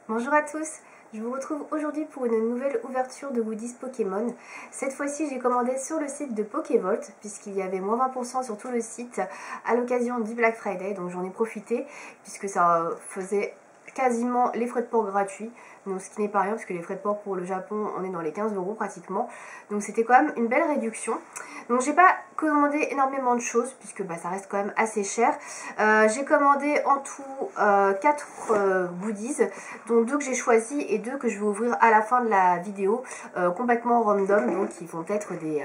Bonjour à tous, je vous retrouve aujourd'hui pour une nouvelle ouverture de goodies Pokémon. Cette fois-ci j'ai commandé sur le site de Pokévolt puisqu'il y avait moins 20% sur tout le site à l'occasion du Black Friday, donc j'en ai profité puisque ça faisait quasiment les frais de port gratuits, donc ce qui n'est pas rien parce que les frais de port pour le Japon on est dans les 15 € pratiquement, donc c'était quand même une belle réduction. Donc j'ai pas commandé énormément de choses puisque ça reste quand même assez cher. J'ai commandé en tout 4 goodies, dont 2 que j'ai choisis et 2 que je vais ouvrir à la fin de la vidéo, complètement random, donc qui vont être des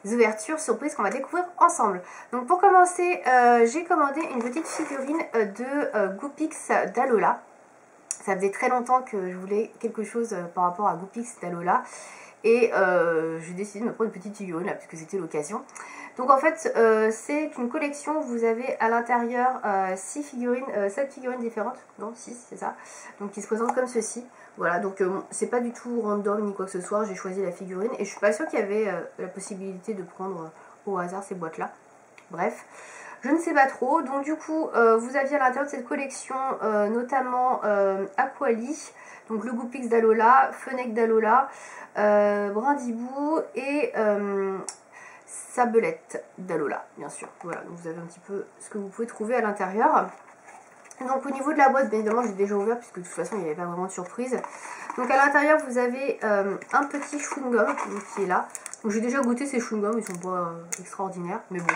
ouvertures surprises qu'on va découvrir ensemble. Donc pour commencer, j'ai commandé une petite figurine de Goopix d'Alola. Ça faisait très longtemps que je voulais quelque chose par rapport à Goopix d'Alola. Et j'ai décidé de me prendre une petite figurine là, puisque c'était l'occasion. Donc en fait, c'est une collection où vous avez à l'intérieur 7 figurines différentes. Non, 6, c'est ça. Donc qui se présentent comme ceci. Voilà, donc c'est pas du tout random ni quoi que ce soit. J'ai choisi la figurine et je suis pas sûre qu'il y avait la possibilité de prendre au hasard ces boîtes-là. Bref. Je ne sais pas trop, donc du coup vous aviez à l'intérieur de cette collection notamment Aquali, donc le Goopix d'Alola, Fennec d'Alola, Brindibou et Sabelette d'Alola, bien sûr. Voilà, donc vous avez un petit peu ce que vous pouvez trouver à l'intérieur. Donc au niveau de la boîte, bien évidemment j'ai déjà ouvert puisque de toute façon il n'y avait pas vraiment de surprise. Donc à l'intérieur vous avez un petit chewing-gum qui est là. Donc j'ai déjà goûté ces chewing-gums, ils sont pas extraordinaires, mais bon.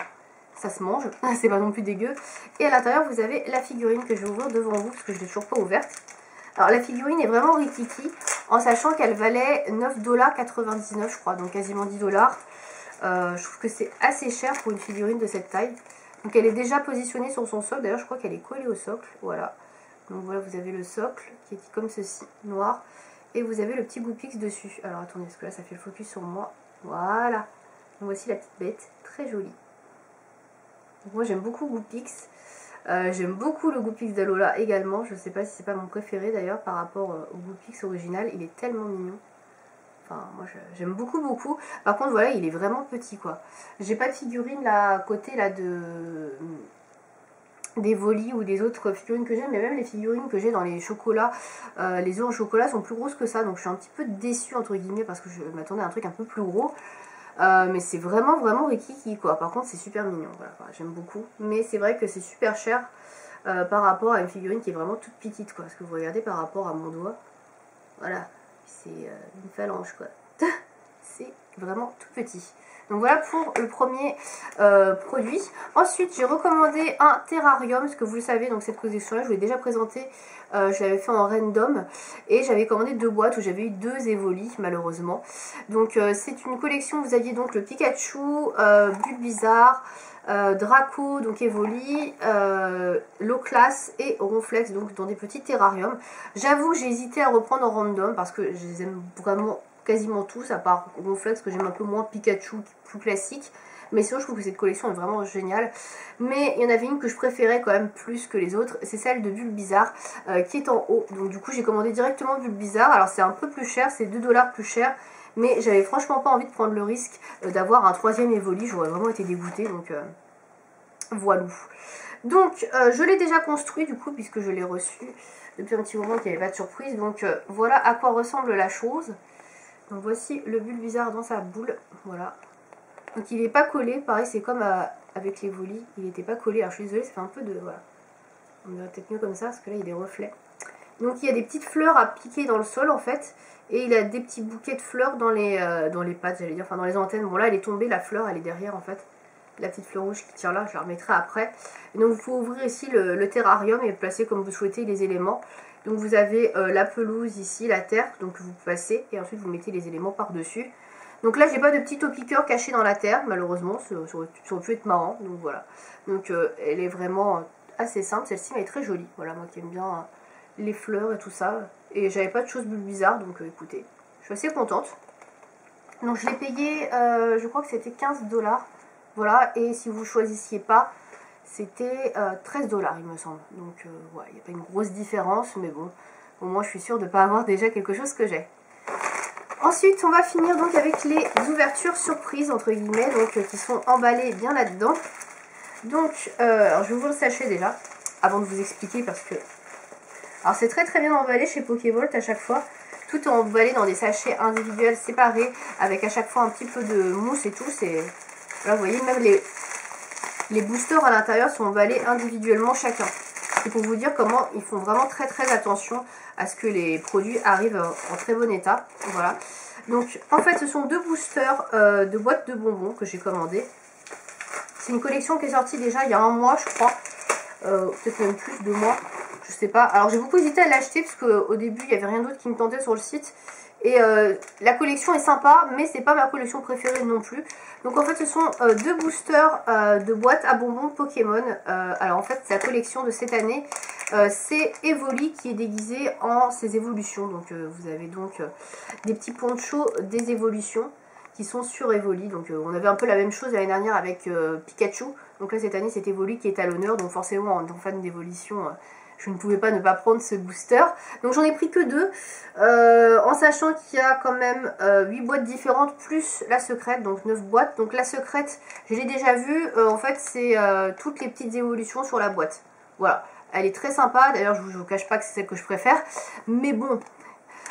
Ça se mange, c'est pas non plus dégueu. Et à l'intérieur vous avez la figurine que je vais ouvrir devant vous parce que je ne l'ai toujours pas ouverte. Alors la figurine est vraiment rikiki en sachant qu'elle valait 9,99 $ je crois, donc quasiment 10 $. Je trouve que c'est assez cher pour une figurine de cette taille. Donc elle est déjà positionnée sur son socle, d'ailleurs je crois qu'elle est collée au socle, voilà. Donc voilà, vous avez le socle qui est comme ceci, noir. Et vous avez le petit Goopix dessus. Alors attendez, parce que là ça fait le focus sur moi. Voilà. Donc voici la petite bête, très jolie. Moi j'aime beaucoup Goopix, j'aime beaucoup le Goopix d'Alola également, je sais pas si c'est pas mon préféré d'ailleurs par rapport au Goopix original, il est tellement mignon. Enfin moi j'aime beaucoup, par contre voilà il est vraiment petit quoi. J'ai pas de figurine là à côté là des Volis ou des autres figurines que j'aime, mais même les figurines que j'ai dans les chocolats, les œufs en chocolat sont plus grosses que ça, donc je suis un petit peu déçue entre guillemets parce que je m'attendais à un truc un peu plus gros. Mais c'est vraiment rikiki quoi. Par contre c'est super mignon, voilà, j'aime beaucoup. Mais c'est vrai que c'est super cher par rapport à une figurine qui est vraiment toute petite quoi. Parce que vous regardez par rapport à mon doigt, voilà, c'est une phalange quoi. C'est vraiment tout petit. Donc voilà pour le premier produit. Ensuite j'ai recommandé un terrarium, parce que vous le savez, donc cette collection là je vous l'ai déjà présenté, je l'avais fait en random et j'avais commandé 2 boîtes où j'avais eu 2 Evoli malheureusement. Donc c'est une collection où vous aviez donc le Pikachu, Bulbizarre, Draco, donc Evoli, Loclas et Ronflex, donc dans des petits terrariums. J'avoue que j'ai hésité à reprendre en random parce que je les aime vraiment quasiment tous, à part Ronflex que j'aime un peu moins, Pikachu plus classique. Mais sinon je trouve que cette collection est vraiment géniale. Mais il y en avait une que je préférais quand même plus que les autres, c'est celle de Bulbizarre qui est en haut. Donc du coup j'ai commandé directement Bulbizarre. Alors c'est un peu plus cher, c'est 2 $ plus cher. Mais j'avais franchement pas envie de prendre le risque d'avoir un 3e Evoli, j'aurais vraiment été dégoûtée. Donc voilà. Donc je l'ai déjà construit du coup puisque je l'ai reçu depuis un petit moment qu'il n'y avait pas de surprise. Donc voilà à quoi ressemble la chose. Donc voici le Bulbizarre dans sa boule, voilà. Donc il n'est pas collé, pareil c'est comme avec les Volis, il n'était pas collé. Alors je suis désolée, ça fait un peu de... voilà. On dirait peut-être mieux comme ça, parce que là il y a des reflets. Donc il y a des petites fleurs à piquer dans le sol en fait. Et il a des petits bouquets de fleurs dans les pattes, j'allais dire, enfin dans les antennes. Bon là elle est tombée, la fleur elle est derrière en fait. La petite fleur rouge qui tire là, je la remettrai après. Et donc vous pouvez ouvrir ici le terrarium et placer comme vous souhaitez les éléments. Donc vous avez la pelouse ici, la terre, donc vous passez et ensuite vous mettez les éléments par-dessus. Donc là j'ai pas de petit piqueur caché dans la terre, malheureusement, ça aurait pu être marrant, donc voilà. Donc elle est vraiment assez simple, celle-ci elle est très jolie, voilà, moi qui aime bien les fleurs et tout ça. Et j'avais pas de choses bizarres, donc écoutez, je suis assez contente. Donc je l'ai payé, je crois que c'était 15 $. Voilà, et si vous choisissiez pas, c'était 13 $ il me semble. Donc voilà, il n'y a pas une grosse différence, mais bon, au moins je suis sûre de ne pas avoir déjà quelque chose que j'ai. Ensuite, on va finir donc avec les ouvertures surprises, entre guillemets, donc qui sont emballées bien là-dedans. Donc, alors je vais ouvrir le sachet déjà, avant de vous expliquer, parce que Alors c'est très très bien emballé chez Pokévolt à chaque fois. Tout est emballé dans des sachets individuels séparés, avec à chaque fois un petit peu de mousse et tout. Là vous voyez, même les boosters à l'intérieur sont emballés individuellement chacun. C'est pour vous dire comment ils font vraiment très très attention à ce que les produits arrivent en très bon état. Voilà. Donc en fait ce sont 2 boosters de boîtes de bonbons que j'ai commandé. C'est une collection qui est sortie déjà il y a un mois je crois. Peut-être même plus, 2 mois. Je sais pas. Alors j'ai beaucoup hésité à l'acheter parce qu'au début il n'y avait rien d'autre qui me tentait sur le site. Et la collection est sympa, mais c'est pas ma collection préférée non plus. Donc en fait ce sont 2 boosters de boîtes à bonbons Pokémon. Alors en fait c'est la collection de cette année. C'est Evoli qui est déguisé en ses évolutions. Donc vous avez donc des petits ponchos des évolutions qui sont sur Evoli. Donc on avait un peu la même chose l'année dernière avec Pikachu. Donc là cette année c'est Evoli qui est à l'honneur. Donc forcément en tant fan d'évolution... je ne pouvais pas ne pas prendre ce booster. Donc j'en ai pris que 2. En sachant qu'il y a quand même 8 boîtes différentes plus la secrète. Donc 9 boîtes. Donc la secrète, je l'ai déjà vue. En fait c'est toutes les petites évolutions sur la boîte. Voilà. Elle est très sympa. D'ailleurs je ne vous cache pas que c'est celle que je préfère. Mais bon,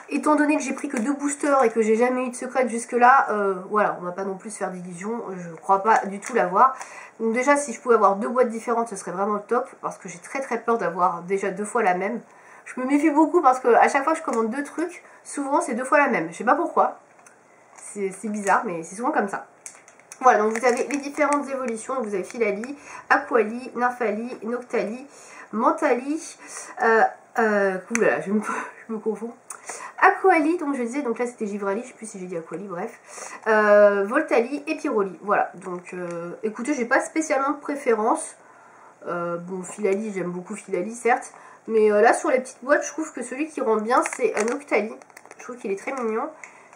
étant donné que j'ai pris que 2 boosters et que j'ai jamais eu de secrète jusque là, voilà, on va pas non plus se faire d'illusions. Je ne crois pas du tout l'avoir. Donc déjà si je pouvais avoir 2 boîtes différentes ce serait vraiment le top, parce que j'ai très très peur d'avoir déjà 2 fois la même. Je me méfie beaucoup parce que à chaque fois que je commande 2 trucs, souvent c'est 2 fois la même. Je sais pas pourquoi, c'est bizarre mais c'est souvent comme ça. Voilà, donc vous avez les différentes évolutions. Vous avez Filali, Aquali, Nymphali, Noctali, Mentali, oulala, je me confonds. Aquali, donc je disais, donc là c'était Givrali, je sais plus si j'ai dit Aquali, bref. Voltali et Pyroli, voilà. Donc écoutez, j'ai pas spécialement de préférence. Bon, Filali, j'aime beaucoup Filali, certes. Mais là sur les petites boîtes, je trouve que celui qui rend bien c'est Noctali. Je trouve qu'il est très mignon.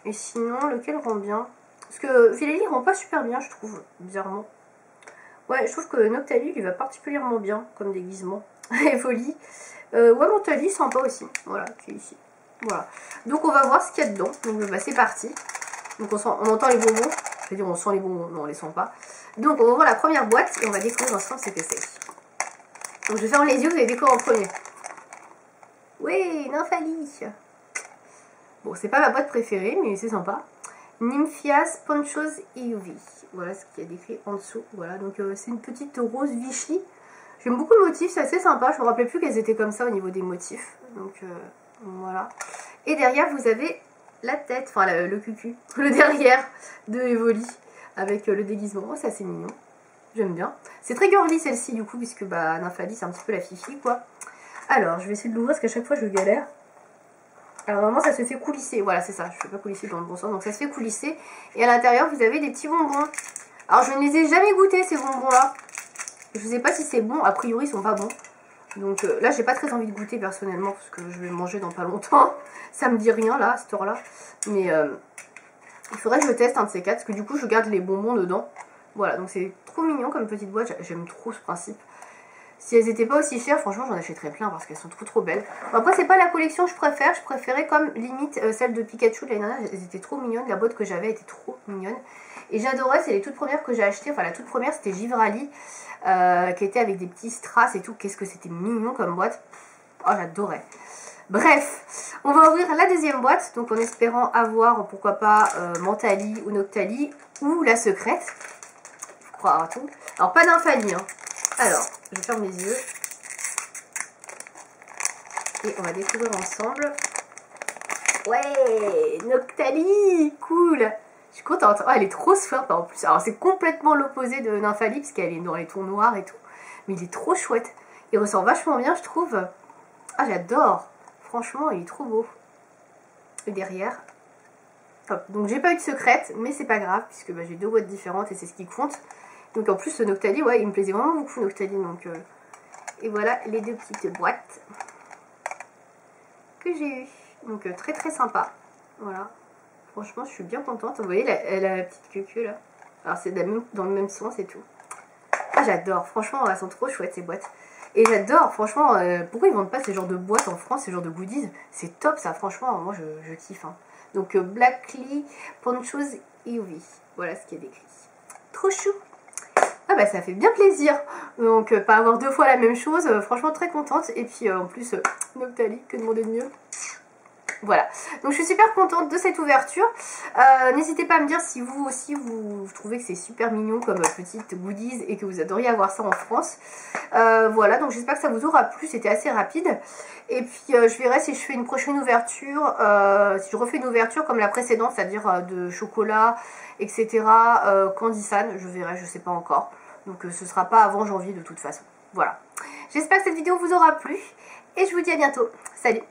Et sinon, lequel rend bien? Parce que Filali rend pas super bien, je trouve, bizarrement. Ouais, je trouve que Noctali lui va particulièrement bien comme déguisement. Et folie. Ouais, Mentali, sympa aussi. Voilà, qui est ici. Voilà. Donc on va voir ce qu'il y a dedans. Donc bah, c'est parti. Donc on entend les bonbons. Je veux dire, on sent les bonbons. Non, on les sent pas. Donc on va voir la première boîte et on va découvrir ensemble ce que c'est. Donc je ferme les yeux, vous allez découvrir en premier. Oui, Nymphali. Bon, c'est pas ma boîte préférée, mais c'est sympa. Nymphias Ponchos EUV. Voilà ce qu'il y a décrit en dessous. Voilà, donc c'est une petite rose Vichy. J'aime beaucoup le motif, c'est assez sympa. Je me rappelais plus qu'elles étaient comme ça au niveau des motifs. Donc voilà. Et derrière, vous avez la tête, enfin le cucu, le derrière de Evoli avec le déguisement. Oh, c'est assez mignon. J'aime bien. C'est très girly celle-ci du coup, puisque bah, Nymphali c'est un petit peu la fifi quoi. Alors, je vais essayer de l'ouvrir parce qu'à chaque fois je galère. Alors normalement ça se fait coulisser, voilà c'est ça, je ne fais pas coulisser dans le bon sens, donc ça se fait coulisser. Et à l'intérieur vous avez des petits bonbons. Alors je ne les ai jamais goûtés ces bonbons là. Je ne sais pas si c'est bon, a priori ils sont pas bons. Donc là j'ai pas très envie de goûter personnellement parce que je vais le manger dans pas longtemps. Ça me dit rien là, à cette heure là. Mais il faudrait que je teste un de ces 4 parce que du coup je garde les bonbons dedans. Voilà, donc c'est trop mignon comme petite boîte, j'aime trop ce principe. Si elles n'étaient pas aussi chères, franchement j'en achèterais plein parce qu'elles sont trop belles. Bon, après c'est pas la collection que je préfère, je préférais comme limite celle de Pikachu de l'année dernière, elles étaient trop mignonnes, la boîte que j'avais était trop mignonne. Et j'adorais, c'est les toutes premières que j'ai achetées, enfin la toute première c'était Givrali, qui était avec des petits strass et tout, qu'est-ce que c'était mignon comme boîte. Oh j'adorais. Bref, on va ouvrir la deuxième boîte, donc en espérant avoir pourquoi pas Mentali ou Noctali ou la secrète. Faut croire à tout. Alors pas Nymphali, hein. Alors, je ferme les yeux. Et on va découvrir ensemble. Ouais, Noctali, cool. Je suis contente. Oh, elle est trop sympa en plus. Alors c'est complètement l'opposé de Nymphali, parce qu'elle est dans les tons noirs et tout. Mais il est trop chouette. Il ressort vachement bien, je trouve. Ah, j'adore. Franchement, il est trop beau. Et derrière. Hop. Donc j'ai pas eu de secrète, mais c'est pas grave, puisque bah, j'ai 2 boîtes différentes et c'est ce qui compte. Donc en plus ce Noctali, ouais, il me plaisait vraiment beaucoup Noctali. Donc, et voilà les 2 petites boîtes que j'ai eues. Donc très très sympa. Voilà. Franchement je suis bien contente. Vous voyez la petite queue là. Alors c'est dans le même sens et tout. Ah j'adore. Franchement elles sont trop chouettes ces boîtes. Et j'adore franchement. Pourquoi ils vendent pas ces genres de boîtes en France, ces genres de goodies? C'est top ça franchement. Moi je kiffe. Hein. Donc Blackly Ponchos EUV. Voilà ce qui est décrit. Trop chou. Hop bah, ça fait bien plaisir. Donc pas avoir 2 fois la même chose, franchement très contente. Et puis en plus, Noctali, que demander de mieux? Voilà, donc je suis super contente de cette ouverture. N'hésitez pas à me dire si vous aussi vous trouvez que c'est super mignon comme petite goodies et que vous adoriez avoir ça en France. Voilà, donc j'espère que ça vous aura plu, c'était assez rapide. Et puis je verrai si je fais une prochaine ouverture, si je refais une ouverture comme la précédente, c'est-à-dire de chocolat, etc. Candysan, je verrai, je sais pas encore. Donc ce sera pas avant janvier de toute façon. Voilà, j'espère que cette vidéo vous aura plu et je vous dis à bientôt. Salut!